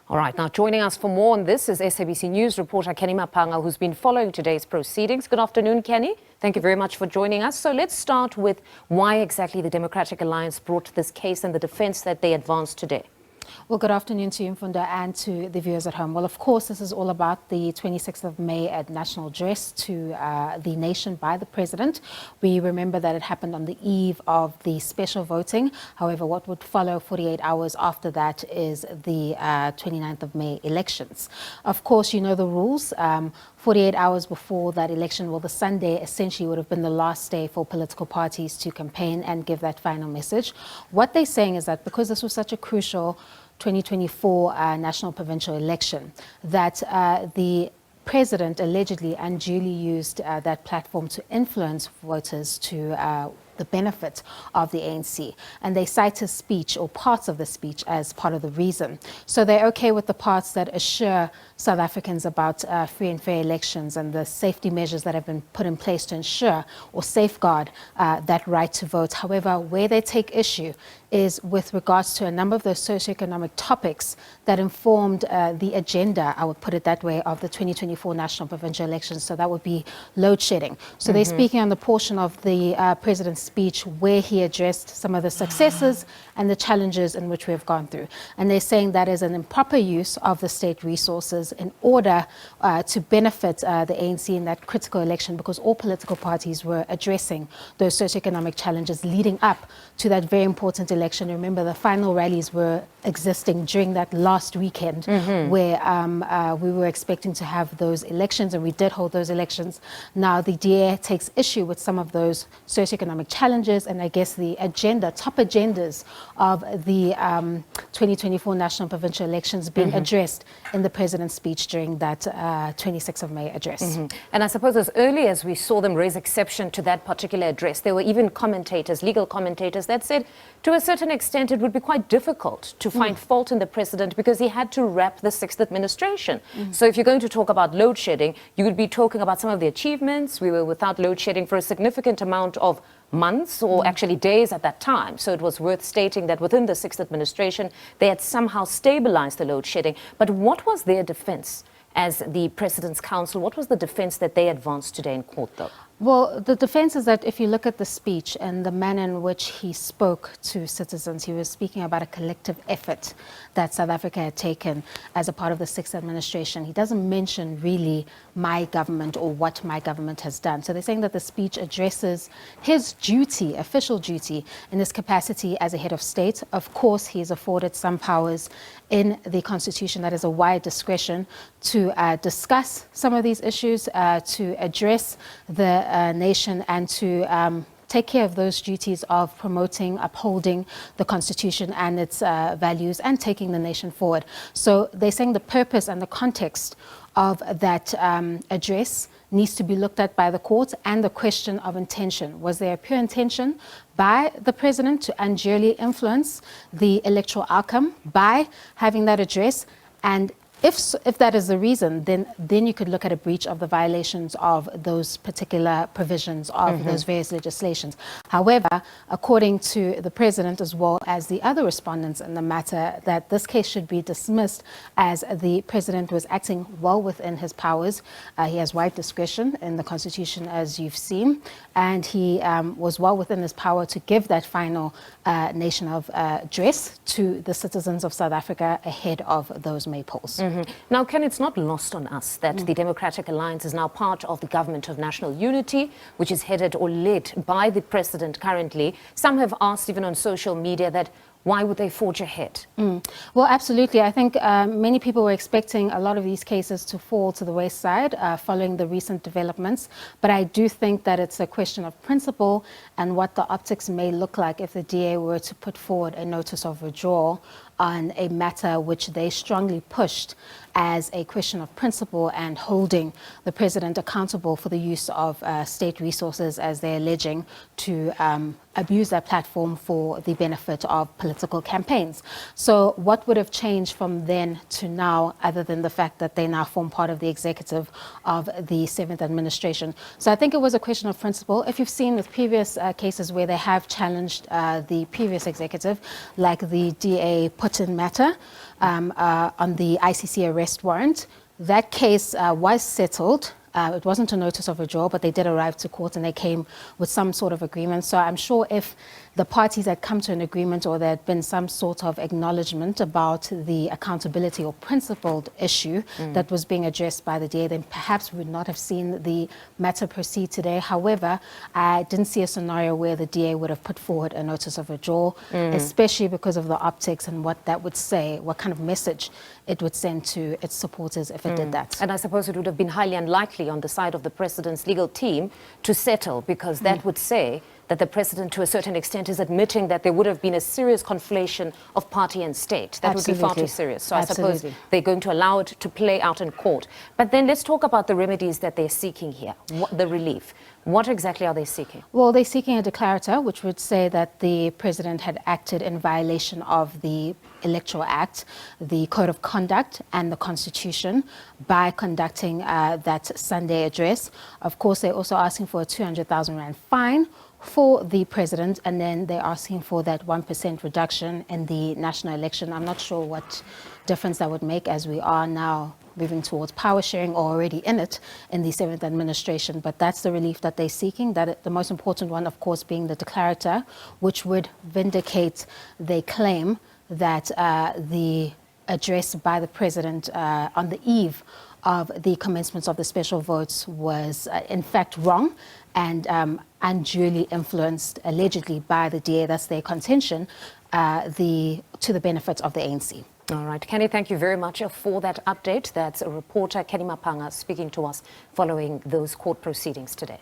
All right, now joining us for more on this is SABC News reporter Canny Maphanga, who's been following today's proceedings. Good afternoon, Canny. Thank you very much for joining us. So let's start with why exactly the Democratic Alliance brought this case and the defense that they advanced today. Well, good afternoon to you, Mfunda, and to the viewers at home. Well, of course, this is all about the 26th of May national address to the nation by the president. We remember that it happened on the eve of the special voting. However, what would follow 48 hours after that is the 29th of May elections. Of course, you know the rules. 48 hours before that election, well, the Sunday essentially would have been the last day for political parties to campaign and give that final message. What they're saying is that because this was such a crucial 2024 national provincial election, that the president allegedly unduly used that platform to influence voters to the benefit of the ANC. And they cite his speech or parts of the speech as part of the reason. So they're okay with the parts that assure South Africans about free and fair elections and the safety measures that have been put in place to ensure or safeguard that right to vote. However, where they take issue is with regards to a number of those socioeconomic topics that informed the agenda, I would put it that way, of the 2024 national provincial elections. So that would be load shedding. So they're speaking on the portion of the president's speech where he addressed some of the successes and the challenges in which we have gone through. And they're saying that is an improper use of the state resources in order to benefit the ANC in that critical election, because all political parties were addressing those socioeconomic challenges leading up to that very important election. Remember, the final rallies were existing during that last weekend where we were expecting to have those elections, and we did hold those elections. Now the DA takes issue with some of those socioeconomic challenges and I guess the top agendas of the 2024 national provincial elections being addressed in the president's speech during that 26th of May address. And I suppose as early as we saw them raise exception to that particular address, there were even commentators, legal commentators, that said to a certain extent it would be quite difficult to find fault in the president because he had to wrap the sixth administration. So if you're going to talk about load shedding, you would be talking about some of the achievements. We were without load shedding for a significant amount of months or actually days at that time. So it was worth stating that within the sixth administration, they had somehow stabilized the load shedding. But what was their defense as the president's counsel? What was the defense that they advanced today in court, though? Well, the defense is that if you look at the speech and the manner in which he spoke to citizens, he was speaking about a collective effort that South Africa had taken as a part of the sixth administration. He doesn't mention really my government or what my government has done. So they're saying that the speech addresses his duty, official duty, in his capacity as a head of state. Of course, he is afforded some powers in the Constitution that is a wide discretion to discuss some of these issues, to address the nation and to take care of those duties of promoting, upholding the Constitution and its values and taking the nation forward. So they're saying the purpose and the context of that address needs to be looked at by the court, and the question of intention. Was there a pure intention by the president to unduly influence the electoral outcome by having that address? And if that is the reason, then you could look at a breach of the violations of those particular provisions of those various legislations. However, according to the president as well as the other respondents in the matter, that this case should be dismissed as the president was acting well within his powers. He has wide discretion in the Constitution, as you've seen, and he was well within his power to give that final nation of address to the citizens of South Africa ahead of those May polls. Now, Ken, it's not lost on us that the Democratic Alliance is now part of the Government of National Unity, which is headed or led by the president currently. Some have asked, even on social media, that why would they forge ahead? Well, absolutely. I think many people were expecting a lot of these cases to fall to the wayside following the recent developments. But I do think that it's a question of principle and what the optics may look like if the DA were to put forward a notice of withdrawal on a matter which they strongly pushed as a question of principle and holding the president accountable for the use of state resources, as they're alleging, to abuse that platform for the benefit of political campaigns. So what would have changed from then to now, other than the fact that they now form part of the executive of the 7th administration? So I think it was a question of principle. If you've seen with previous cases where they have challenged the previous executive, like the DA Putin matter, on the ICC arrest warrant. That case was settled. It wasn't a notice of withdrawal, but they did arrive to court and they came with some sort of agreement. So I'm sure if the parties had come to an agreement or there had been some sort of acknowledgement about the accountability or principled issue that was being addressed by the DA, then perhaps we would not have seen the matter proceed today. However, I didn't see a scenario where the DA would have put forward a notice of withdrawal, especially because of the optics and what that would say, what kind of message it would send to its supporters if it did that. And I suppose it would have been highly unlikely on the side of the president's legal team to settle, because that would say that the president, to a certain extent, is admitting that there would have been a serious conflation of party and state. That would be far too serious. So I suppose they're going to allow it to play out in court. But then let's talk about the remedies that they're seeking here, the relief. What exactly are they seeking? Well, they're seeking a declarator, which would say that the president had acted in violation of the Electoral Act, the Code of Conduct, and the Constitution by conducting that Sunday address. Of course, they're also asking for a 200,000 Rand fine for the president, and then they're asking for that 1% reduction in the national election. I'm not sure what difference that would make, as we are now moving towards power sharing, or already in it in the 7th administration. But that's the relief that they're seeking. That the most important one, of course, being the declarator, which would vindicate their claim that the address by the president on the eve of the commencement of the special votes was in fact wrong and unduly influenced, allegedly, by the DA. That's their contention, to the benefit of the ANC. All right. Canny, thank you very much for that update. That's a reporter, Canny Maphanga, speaking to us following those court proceedings today.